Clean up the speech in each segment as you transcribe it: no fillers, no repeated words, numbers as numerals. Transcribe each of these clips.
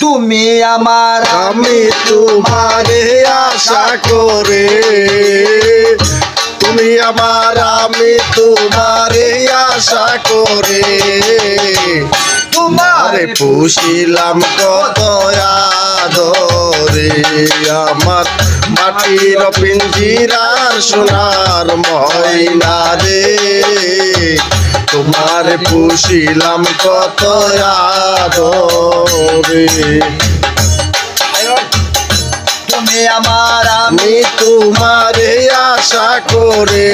তুমি আমার আমি তোমারে আশা করে, তুমি আমার আমি তোমারে আশা করে, তোমারে পুষিলাম কত আদরে। আমার মাটির পিঞ্জিরার সোনার ময়না রে, তোমারে পুষিলাম কত আদরে। তুমি আমার আমি তোমারে আশা করে,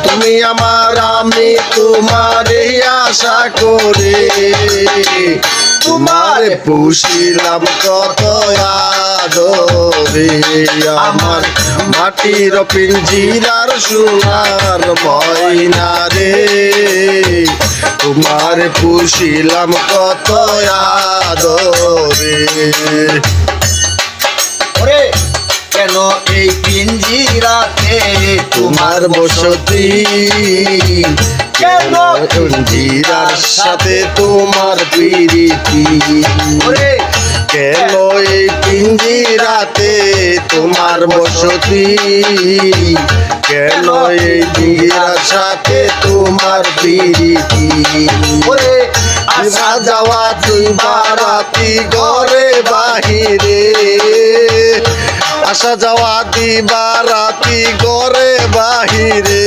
তুমি আমার আমি তোমারে আশা করে, তোমারে পুষিলাম কত আদরে। আমার মাটির পিঞ্জিরার সোনার ময়না রে, তোমারে পুষিলাম কত আদরে। কেন এই পিঞ্জিরাতে তোমার বসতি, কেন পিঞ্জিরার সাথে তোমার প্রীতি, কেন এই পিঞ্জিরাতে তোমার বসতি, কেন এই পিঞ্জিরার সাথে তোমার প্রীতি। আসা যাওয়া তুই বারাতি ঘরে বাহিরে, আসা যাওয়া দিবা রাতি ঘরে বাহিরে,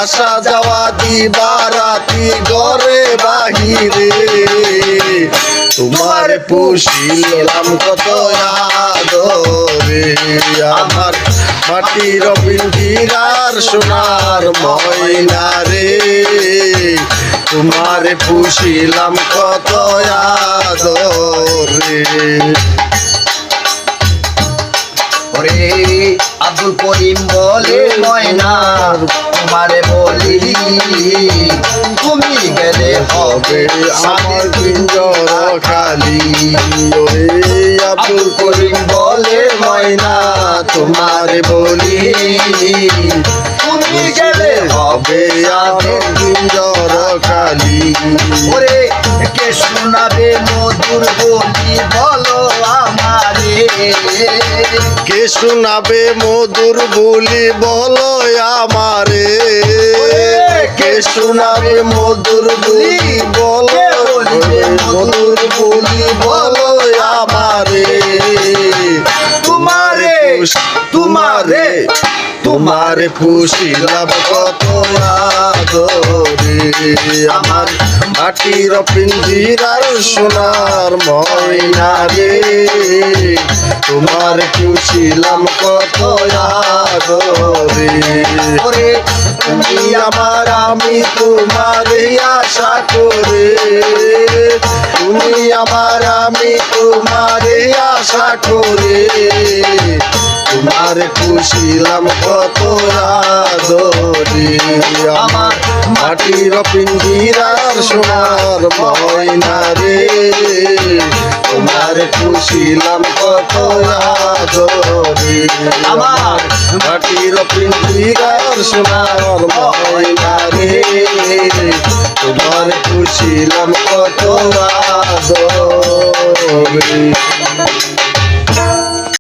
আসা যাওয়া দিবা রাতি ঘরে বাহিরে, তোমার পুষিলাম কত আদরে। আমার মাটির পিঞ্জিরার সোনার ময়না রে, তোমার পুষিলাম কত আদরে। আব্দুল করিম বলে ময়না তোমারে বলি, তুমি গেলে হবে আমার পিঞ্জর খালি। আব্দুল করিম বলে ময়না তোমারে বলি, তুমি গেলে হবে আমার পিঞ্জর খালি। কে শোনাবে মধুর বলি বলো আমারে, কে শোনাবে মধুর বলি বলো আমারে, কে শোনাবে মধুর বলি বলো, মধুর বলি বলো আমারে। তোমারে তোমারে তোমারে পুষিলাম কত আদরে। আমার মাটির পিঞ্জিরার সোনার ময়না রে, তোমার পুষিলাম কত আদরে। তুমি আমার আমি তোমারে আশা করে, তুমি আমার আমি তোমারে আশা করে, তোমার পুষিলাম কত আদরে। আমার মাটির পিঞ্জিরার সোনার ময়না রে, তোমার পুষিলাম কত আদরে। আমার মাটির পিঞ্জিরার সোনার ময়না রে, তোমার পুষিলাম কত আদরে।